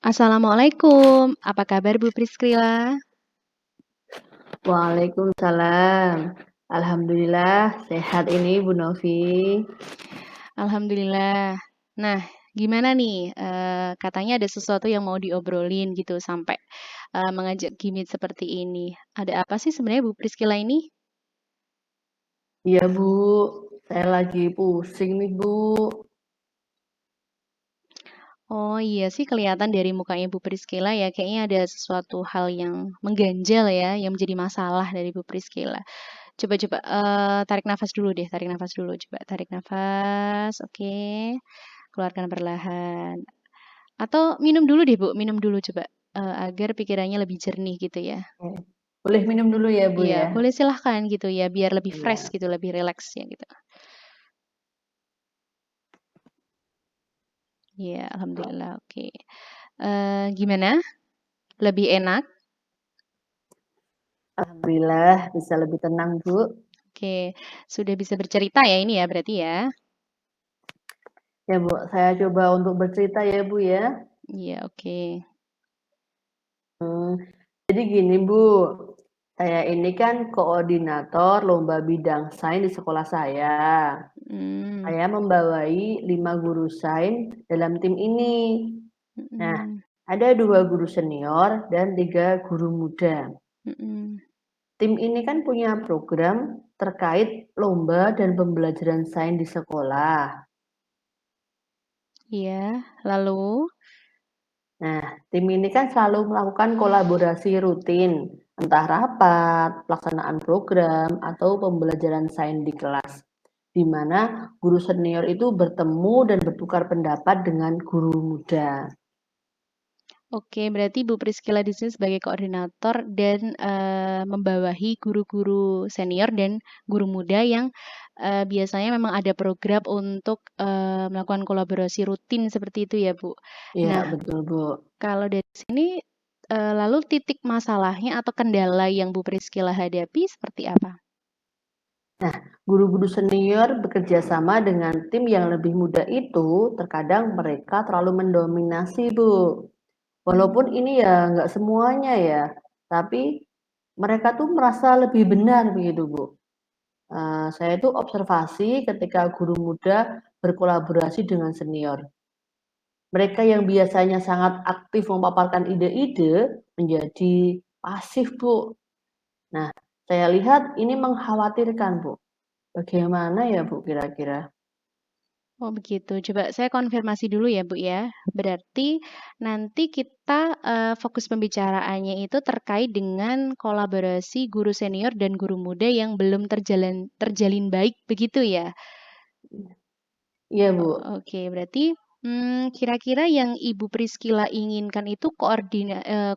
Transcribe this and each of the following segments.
Assalamualaikum, apa kabar Bu Priscilla? Waalaikumsalam. Alhamdulillah sehat ini Bu Novi. Alhamdulillah. Nah, gimana nih, katanya ada sesuatu yang mau diobrolin gitu sampai, mengajak gimmick seperti ini. Ada apa sih sebenarnya Bu Priscilla ini? Iya Bu, saya lagi pusing nih Bu. Oh iya sih kelihatan dari mukanya Bu Priscilla ya, kayaknya ada sesuatu hal yang mengganjal ya, yang menjadi masalah dari Bu Priscilla. Coba coba, tarik nafas dulu deh, tarik nafas dulu, coba tarik nafas, oke, keluarkan perlahan. Atau minum dulu deh, Bu, minum dulu coba, agar pikirannya lebih jernih gitu ya. Boleh minum dulu ya Bu Iya, ya? boleh silahkan gitu ya, biar lebih fresh Iya. gitu, lebih rileks ya gitu. Iya, alhamdulillah, oke. Gimana? Lebih enak? Alhamdulillah bisa lebih tenang Bu. Oke, sudah bisa bercerita ya ini ya berarti ya? Ya Bu, saya coba untuk bercerita ya Bu ya. Iya, oke. Hmm, jadi gini Bu, saya ini kan koordinator lomba bidang sains di sekolah saya. Mhm, Saya membawai 5 guru sains dalam tim ini. Nah, mhm, ada 2 guru senior dan 3 guru muda. mhm. Tim ini kan punya program terkait lomba dan pembelajaran sains di sekolah. Iya, lalu? Nah, tim ini kan selalu melakukan kolaborasi rutin, entah rapat, pelaksanaan program, atau pembelajaran sains di kelas, di mana guru senior itu bertemu dan bertukar pendapat dengan guru muda. Oke, berarti Bu Priscilla di sini sebagai koordinator dan membawahi guru-guru senior dan guru muda yang biasanya memang ada program untuk melakukan kolaborasi rutin seperti itu ya, Bu. Iya, Nah, betul, Bu. kalau dari sini lalu titik masalahnya atau kendala yang Bu Priscilla hadapi seperti apa? Nah, guru-guru senior bekerja sama dengan tim yang lebih muda itu, terkadang mereka terlalu mendominasi, Bu. Walaupun Hmm. ini ya nggak semuanya ya, tapi mereka tuh merasa lebih benar begitu, Bu. Saya tuh observasi ketika guru muda berkolaborasi dengan senior. Mereka yang biasanya sangat aktif memaparkan ide-ide menjadi pasif, Bu. Nah, saya lihat ini mengkhawatirkan, Bu. Bagaimana ya, Bu, kira-kira? Oh begitu. Coba saya konfirmasi dulu ya Bu ya. Berarti nanti kita fokus pembicaraannya itu terkait dengan kolaborasi guru senior dan guru muda yang belum terjalin baik begitu ya. Iya, Bu. Oke, berarti kira-kira yang Ibu Priscilla inginkan itu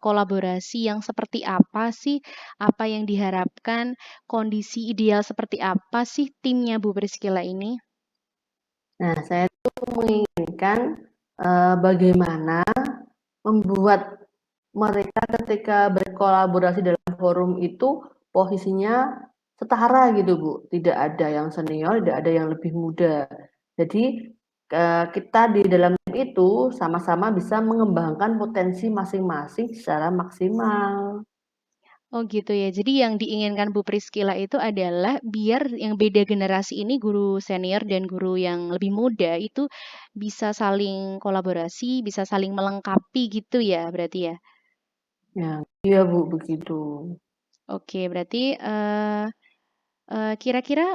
kolaborasi yang seperti apa sih? Apa yang diharapkan? Kondisi ideal seperti apa sih timnya Bu Priscilla ini? Nah, saya tuh menginginkan bagaimana membuat mereka ketika berkolaborasi dalam forum itu posisinya setara gitu, Bu. Tidak ada yang senior, tidak ada yang lebih muda. Jadi kita di dalam tim itu sama-sama bisa mengembangkan potensi masing-masing secara maksimal. Oh gitu ya. Jadi yang diinginkan Bu Priscilla itu adalah biar yang beda generasi ini guru senior dan guru yang lebih muda itu bisa saling kolaborasi, bisa saling melengkapi gitu ya berarti ya. Ya, iya Bu, begitu. Oke, berarti kira-kira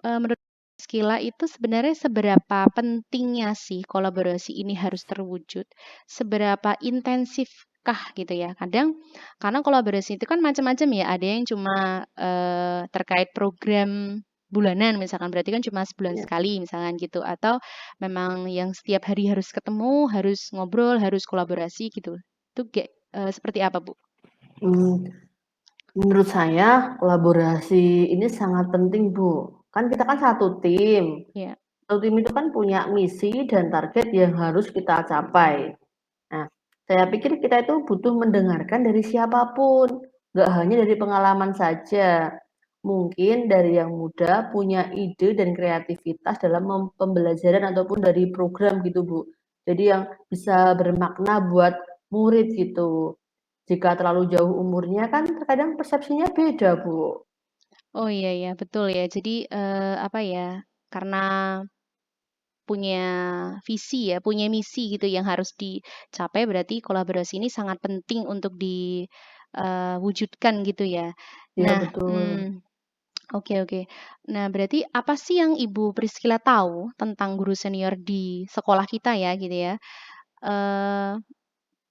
menurut Priscilla itu sebenarnya seberapa pentingnya sih kolaborasi ini harus terwujud? Seberapa intensifkah gitu ya? Kadang karena kolaborasi itu kan macam-macam ya. Ada yang cuma terkait program bulanan misalkan berarti kan cuma sebulan Ya. sekali misalkan gitu atau memang yang setiap hari harus ketemu, harus ngobrol, harus kolaborasi gitu. Itu kayak seperti apa, Bu? Hmm, menurut saya kolaborasi ini sangat penting, Bu. Kan kita kan satu tim. Ya. Satu tim itu kan punya misi dan target yang harus kita capai. Nah, saya pikir kita itu butuh mendengarkan dari siapapun, nggak hanya dari pengalaman saja. Mungkin dari yang muda punya ide dan kreativitas dalam pembelajaran ataupun dari program gitu, Bu. Jadi yang bisa bermakna buat murid gitu. Jika terlalu jauh umurnya kan terkadang persepsinya beda, Bu. Oh iya ya, betul ya. Jadi, apa ya, karena punya visi ya, punya misi gitu yang harus dicapai, berarti kolaborasi ini sangat penting untuk wujudkan gitu ya. Iya Nah, betul. oke oke. Nah, berarti apa sih yang Ibu Priscilla tahu tentang guru senior di sekolah kita ya, gitu ya? Eee,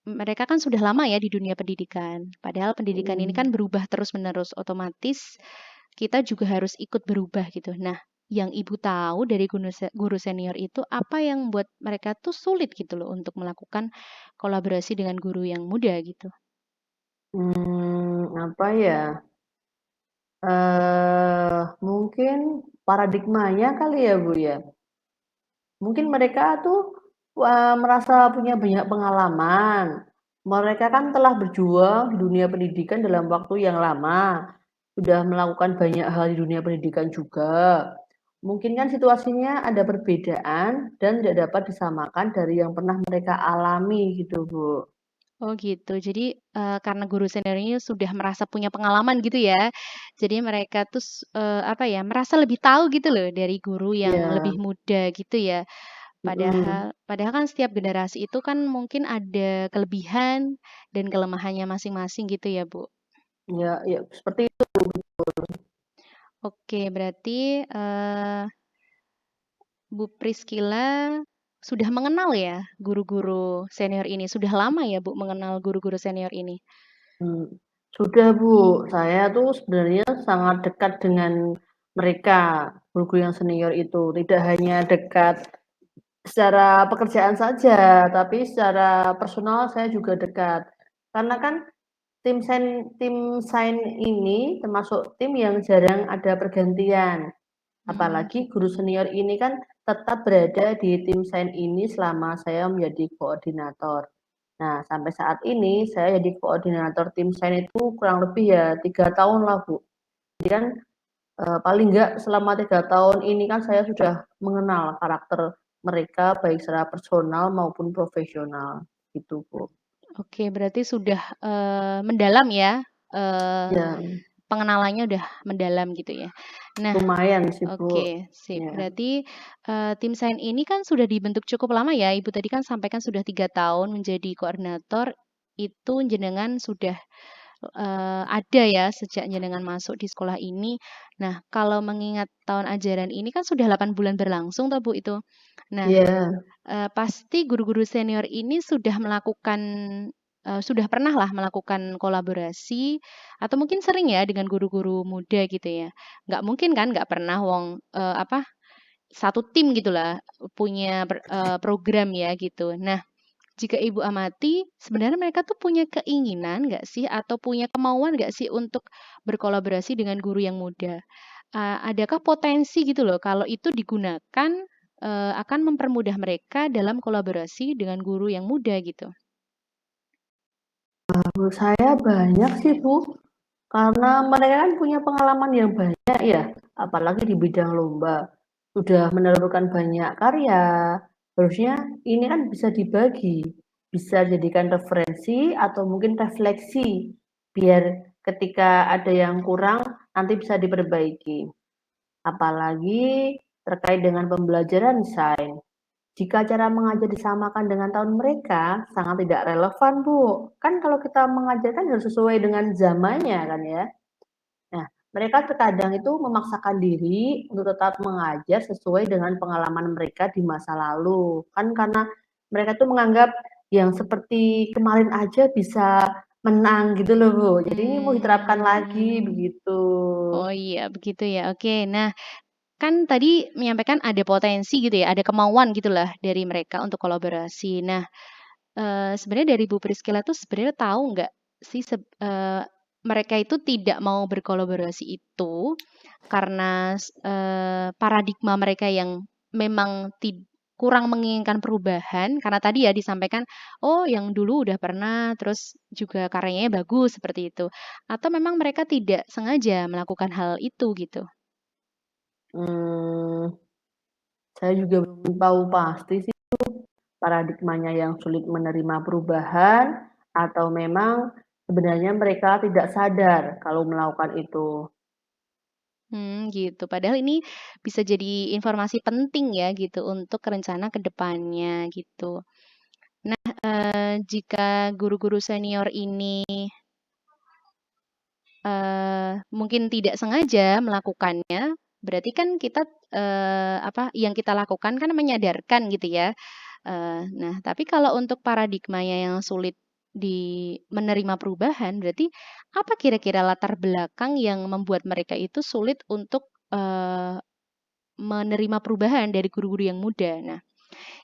Mereka kan sudah lama ya di dunia pendidikan, padahal pendidikan ini Mhm. kan berubah terus-menerus, otomatis kita juga harus ikut berubah gitu. Nah, yang Ibu tahu dari guru senior itu apa yang buat mereka tuh sulit gitu loh untuk melakukan kolaborasi dengan guru yang muda gitu? Apa ya, mungkin paradigmanya kali ya, Bu, ya? Mungkin mereka tuh, merasa punya banyak pengalaman. Mereka kan telah berjuang di dunia pendidikan dalam waktu yang lama, sudah melakukan banyak hal di dunia pendidikan juga. Mungkin kan situasinya ada perbedaan dan tidak dapat disamakan dari yang pernah mereka alami gitu, Bu. Oh gitu. Jadi, karena guru senior ini sudah merasa punya pengalaman gitu ya, jadi mereka tuh apa ya, merasa lebih tahu gitu loh dari guru yang Iya, lebih muda gitu ya. mhm, Padahal padahal kan setiap generasi itu kan mungkin ada kelebihan dan kelemahannya masing-masing gitu ya, Bu? iya iya, seperti itu. Oke, berarti, Bu Priscilla sudah mengenal ya guru-guru senior ini? Sudah lama ya, Bu, mengenal guru-guru senior ini? Mmm, sudah Bu, saya tuh sebenarnya sangat dekat dengan mereka, guru-guru yang senior itu. Tidak hanya dekat secara pekerjaan saja, tapi secara personal saya juga dekat. Karena kan tim sain ini termasuk tim yang jarang ada pergantian. Apalagi Gitu. guru senior ini kan tetap berada di tim sain ini selama saya menjadi koordinator. Nah, sampai saat ini saya jadi koordinator tim sain itu kurang lebih ya 3 tahun lah, Bu. Jadi kan, paling enggak selama 3 tahun ini kan saya sudah mengenal karakter mereka baik secara personal maupun profesional, gitu, Bu. Oke, berarti sudah, mendalam ya, eee, Ya, pengenalannya udah mendalam gitu ya. Nah, lumayan sih, Bu. oke, sip. Ya. Berarti, tim SAIN ini kan sudah dibentuk cukup lama ya, Ibu tadi kan sampaikan sudah 3 tahun menjadi koordinator, itu jenengan sudah, ada ya sejak jenengan masuk di sekolah ini. Nah, kalau mengingat tahun ajaran ini kan sudah 8 bulan berlangsung toh, Bu, itu. Nah, Iya, Pasti guru-guru senior ini sudah pernah lah melakukan kolaborasi atau mungkin sering ya dengan guru-guru muda gitu ya. Nggak mungkin kan nggak pernah wong, apa, satu tim gitulah punya program ya gitu. Nah, jika Ibu amati sebenarnya mereka tuh punya keinginan nggak sih atau punya kemauan nggak sih untuk berkolaborasi dengan guru yang muda? Adakah potensi gitu loh kalau itu digunakan, akan mempermudah mereka dalam kolaborasi dengan guru yang muda gitu? menurut saya banyak sih, Bu. Karena mereka kan punya pengalaman yang banyak ya, apalagi di bidang lomba. Sudah menelurkan banyak karya, harusnya ini kan bisa dibagi, bisa jadikan referensi atau mungkin refleksi, biar ketika ada yang kurang nanti bisa diperbaiki. Apalagi terkait dengan pembelajaran sains. Jika cara mengajar disamakan dengan tahun mereka, sangat tidak relevan, Bu. Kan kalau kita mengajarkan harus sesuai dengan zamannya kan ya. Nah, mereka terkadang itu memaksakan diri untuk tetap mengajar sesuai dengan pengalaman mereka di masa lalu. Kan karena mereka tuh menganggap yang seperti kemarin aja bisa menang gitu loh, Bu. Jadi ini mau diterapkan lagi Mmm, begitu. oh iya begitu ya, oke. Nah, kan tadi menyampaikan ada potensi gitu ya, ada kemauan gitulah dari mereka untuk kolaborasi. Nah, sebenarnya dari Bu Priscilla tuh sebenarnya tahu nggak sih mereka itu tidak mau berkolaborasi itu karena paradigma mereka yang memang kurang menginginkan perubahan karena tadi ya disampaikan, "Oh yang dulu udah pernah, terus juga karyanya bagus," seperti itu. Atau memang mereka tidak sengaja melakukan hal itu gitu? Mmm, saya juga belum tahu pasti sih, paradigmanya yang sulit menerima perubahan atau memang sebenarnya mereka tidak sadar kalau melakukan itu? Gitu. Padahal ini bisa jadi informasi penting ya gitu untuk rencana ke depannya gitu. Nah, jika guru-guru senior ini, mungkin tidak sengaja melakukannya, berarti kan kita, apa, yang kita lakukan kan menyadarkan gitu ya. Nah, tapi kalau untuk paradigmanya yang sulit menerima perubahan, berarti apa kira-kira latar belakang yang membuat mereka itu sulit untuk, menerima perubahan dari guru-guru yang muda? Nah,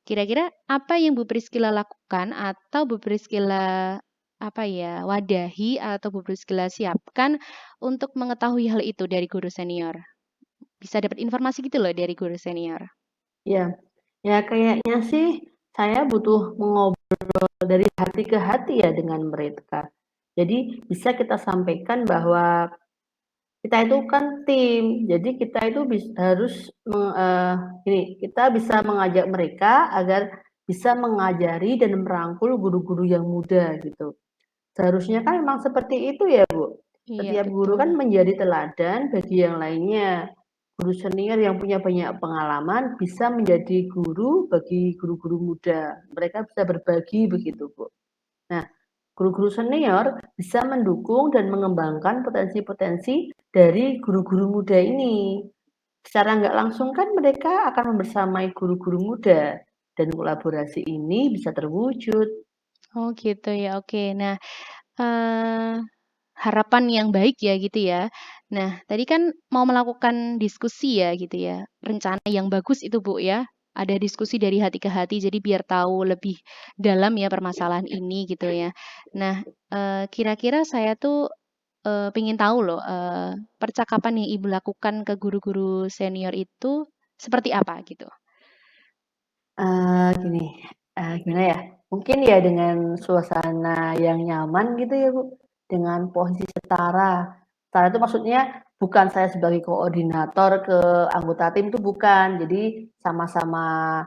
kira-kira apa yang Bu Priscilla lakukan atau Bu Priscilla, apa ya, wadahi atau Bu Priscilla siapkan untuk mengetahui hal itu dari guru senior? Bisa dapat informasi gitu loh dari guru senior. Ya, ya kayaknya sih saya butuh mengobrol dari hati ke hati ya dengan mereka. Jadi bisa kita sampaikan bahwa kita itu kan tim, jadi kita itu harus kita bisa mengajak mereka agar bisa mengajari dan merangkul guru-guru yang muda gitu. Seharusnya kan memang seperti itu ya Bu. Iya, Setiap guru betul. kan menjadi teladan bagi yang lainnya. Guru senior yang punya banyak pengalaman bisa menjadi guru bagi guru-guru muda. Mereka bisa berbagi begitu Bu. Nah, guru-guru senior bisa mendukung dan mengembangkan potensi-potensi dari guru-guru muda ini. Secara nggak langsung kan mereka akan membersamai guru-guru muda dan kolaborasi ini bisa terwujud. Oh gitu ya, oke. Nah, eee, harapan yang baik ya gitu ya. Nah, tadi kan mau melakukan diskusi ya gitu ya, rencana yang bagus itu Bu ya. Ada diskusi dari hati ke hati jadi biar tahu lebih dalam ya permasalahan ini gitu ya. Nah, kira-kira saya tuh, pengen tahu loh, percakapan yang Ibu lakukan ke guru-guru senior itu seperti apa gitu? Gini, gimana ya, mungkin ya dengan suasana yang nyaman gitu ya, Bu, dengan posisi setara. Setara itu maksudnya bukan saya sebagai koordinator ke anggota tim itu bukan, jadi sama-sama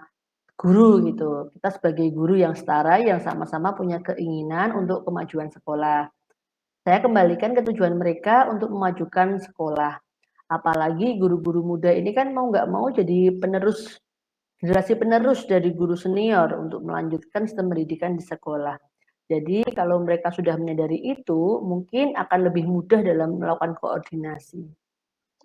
guru gitu. Kita sebagai guru yang setara, yang sama-sama punya keinginan untuk kemajuan sekolah. Saya kembalikan ke tujuan mereka untuk memajukan sekolah. Apalagi guru-guru muda ini kan mau nggak mau jadi generasi penerus dari guru senior untuk melanjutkan sistem pendidikan di sekolah. Jadi kalau mereka sudah menyadari itu, mungkin akan lebih mudah dalam melakukan koordinasi.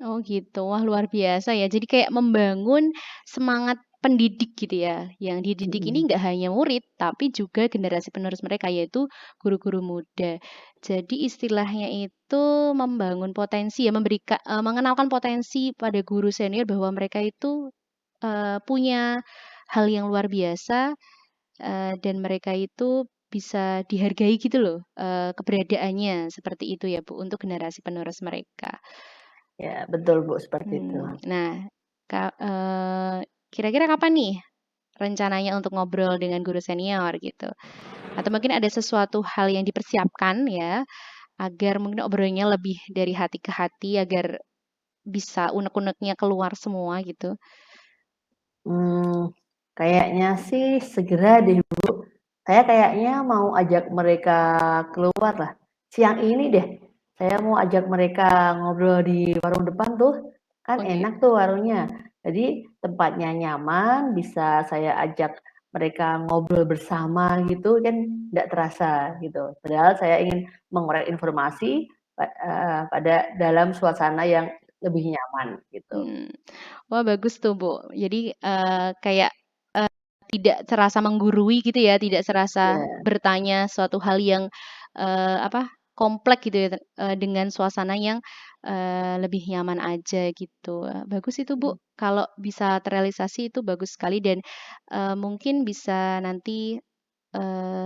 Oh gitu, wah luar biasa ya. Jadi kayak membangun semangat pendidik gitu ya. Yang dididik Mhm. ini nggak hanya murid, tapi juga generasi penerus mereka yaitu guru-guru muda. Jadi istilahnya itu membangun potensi ya, mengenalkan potensi pada guru senior bahwa mereka itu punya hal yang luar biasa dan mereka itu bisa dihargai gitu loh keberadaannya seperti itu ya Bu untuk generasi penerus mereka. Ya, betul Bu, seperti itu. Nah, kira-kira kapan nih rencananya untuk ngobrol dengan guru senior gitu? Atau mungkin ada sesuatu hal yang dipersiapkan ya, agar mungkin obrolnya lebih dari hati ke hati agar bisa unek-uneknya keluar semua gitu? Kayaknya sih segera deh Bu. Saya kayaknya mau ajak mereka keluar lah. Siang ini deh, saya mau ajak mereka ngobrol di warung depan tuh. Kan Oh enak gitu. tuh warungnya. Jadi tempatnya nyaman, bisa saya ajak mereka ngobrol bersama gitu kan nggak terasa gitu. Padahal saya ingin mengorek informasi pada dalam suasana yang lebih nyaman gitu. Mmm. Wah bagus tuh, Bu. Jadi, kayak, tidak terasa menggurui gitu ya, tidak serasa Ya. bertanya suatu hal yang, apa, kompleks gitu ya, dengan suasana yang, lebih nyaman aja gitu. Bagus itu, Bu, kalau bisa terrealisasi itu bagus sekali dan, mungkin bisa nanti,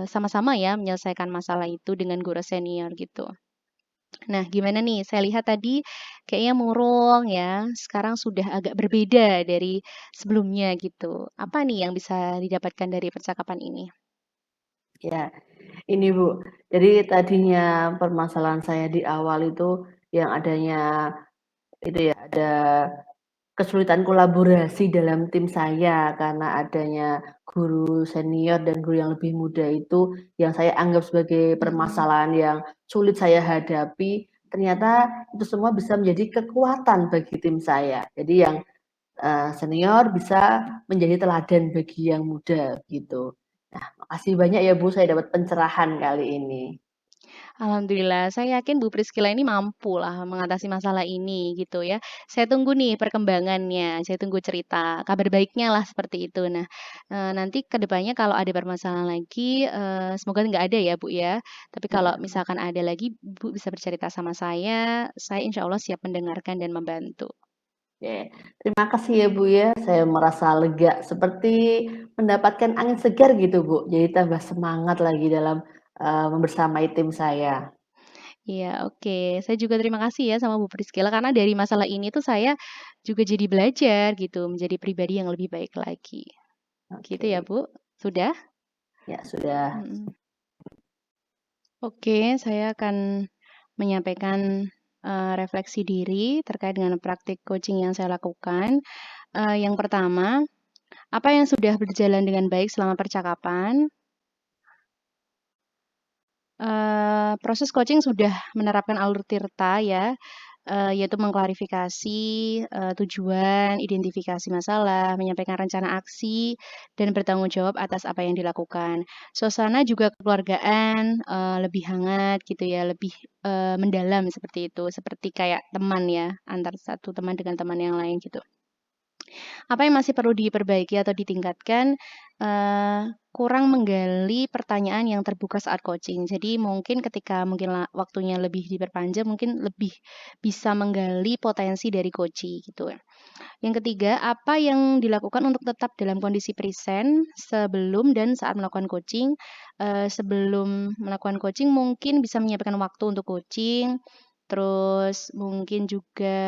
sama-sama ya menyelesaikan masalah itu dengan guru senior gitu. Nah, gimana nih? Saya lihat tadi kayaknya murung ya, sekarang sudah agak berbeda dari sebelumnya gitu. Apa nih yang bisa didapatkan dari percakapan ini? Ya, ini Bu, jadi tadinya permasalahan saya di awal itu yang adanya itu ya, ada kesulitan kolaborasi dalam tim saya karena adanya guru senior dan guru yang lebih muda itu yang saya anggap sebagai permasalahan yang sulit saya hadapi, ternyata itu semua bisa menjadi kekuatan bagi tim saya. Jadi yang senior bisa menjadi teladan bagi yang muda gitu. Nah, makasih banyak ya Bu, saya dapat pencerahan kali ini. Alhamdulillah, saya yakin Bu Priskila ini mampu lah mengatasi masalah ini gitu ya. Saya tunggu nih perkembangannya, saya tunggu cerita, kabar baiknya lah seperti itu. Nah, nanti ke depannya kalau ada permasalahan lagi, semoga nggak ada ya Bu ya. Tapi kalau misalkan ada lagi, Bu bisa bercerita sama saya insya Allah siap mendengarkan dan membantu. Oke, terima kasih ya Bu ya, saya merasa lega seperti mendapatkan angin segar gitu Bu, jadi tambah semangat lagi dalam membersamai tim saya. Iya, oke. Saya juga terima kasih ya sama Bu Priskila karena dari masalah ini tuh saya juga jadi belajar gitu, menjadi pribadi yang lebih baik lagi. Gitu ya, Oke, Bu? Sudah? ya sudah. Mhm. Oke, saya akan menyampaikan, refleksi diri terkait dengan praktik coaching yang saya lakukan. Yang pertama, apa yang sudah berjalan dengan baik selama percakapan? Proses coaching sudah menerapkan alur tirta ya, yaitu mengklarifikasi, tujuan, identifikasi masalah, menyampaikan rencana aksi, dan bertanggung jawab atas apa yang dilakukan. Suasana juga kekeluargaan, lebih hangat gitu ya, lebih, mendalam seperti itu, seperti kayak teman ya, antar satu teman dengan teman yang lain gitu. Apa yang masih perlu diperbaiki atau ditingkatkan, kurang menggali pertanyaan yang terbuka saat coaching. Jadi mungkin ketika mungkin waktunya lebih diperpanjang, mungkin lebih bisa menggali potensi dari coaching gitu ya. Yang ketiga, apa yang dilakukan untuk tetap dalam kondisi present sebelum dan saat melakukan coaching. Sebelum melakukan coaching mungkin bisa menyiapkan waktu untuk coaching, terus mungkin juga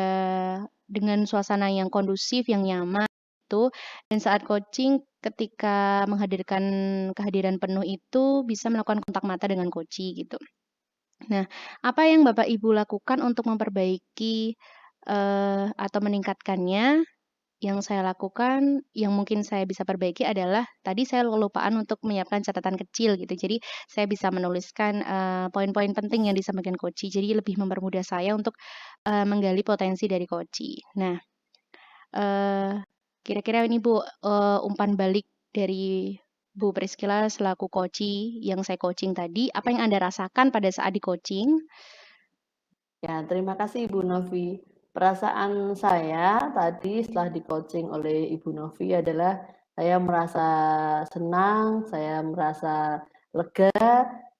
dengan suasana yang kondusif, yang nyaman itu, dan saat coaching ketika menghadirkan kehadiran penuh itu bisa melakukan kontak mata dengan coaching gitu. Nah, apa yang Bapak Ibu lakukan untuk memperbaiki, atau meningkatkannya? Yang saya lakukan, yang mungkin saya bisa perbaiki adalah tadi saya kelupaan untuk menyiapkan catatan kecil gitu. Jadi saya bisa menuliskan, poin-poin penting yang disampaikan coaching. Jadi lebih mempermudah saya untuk, menggali potensi dari coaching. Nah, eee, kira-kira ini Bu, umpan balik dari Bu Priskila selaku coaching yang saya coaching tadi, apa yang Anda rasakan pada saat di-coaching? Ya, terima kasih Ibu Novi. Perasaan saya tadi setelah di-coaching oleh Ibu Novi adalah saya merasa senang, saya merasa lega,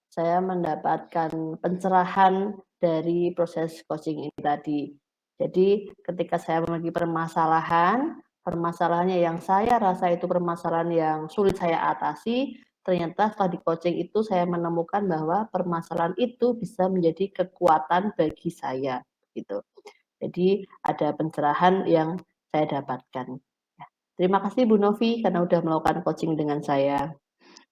saya mendapatkan pencerahan dari proses coaching ini tadi. Jadi ketika saya memiliki permasalahan, permasalahannya yang saya rasa itu permasalahan yang sulit saya atasi, ternyata setelah di-coaching itu saya menemukan bahwa permasalahan itu bisa menjadi kekuatan bagi saya, gitu. Jadi ada pencerahan yang saya dapatkan. Ya, terima kasih Bu Novi karena udah melakukan coaching dengan saya.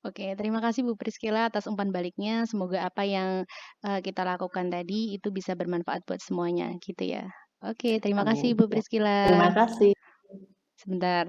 Oke, terima kasih Bu Priskila atas umpan baliknya. Semoga apa yang, kita lakukan tadi itu bisa bermanfaat buat semuanya, gitu ya. Oke, terima Amin. kasih Bu Ya, terima Priskila. kasih. Sebentar.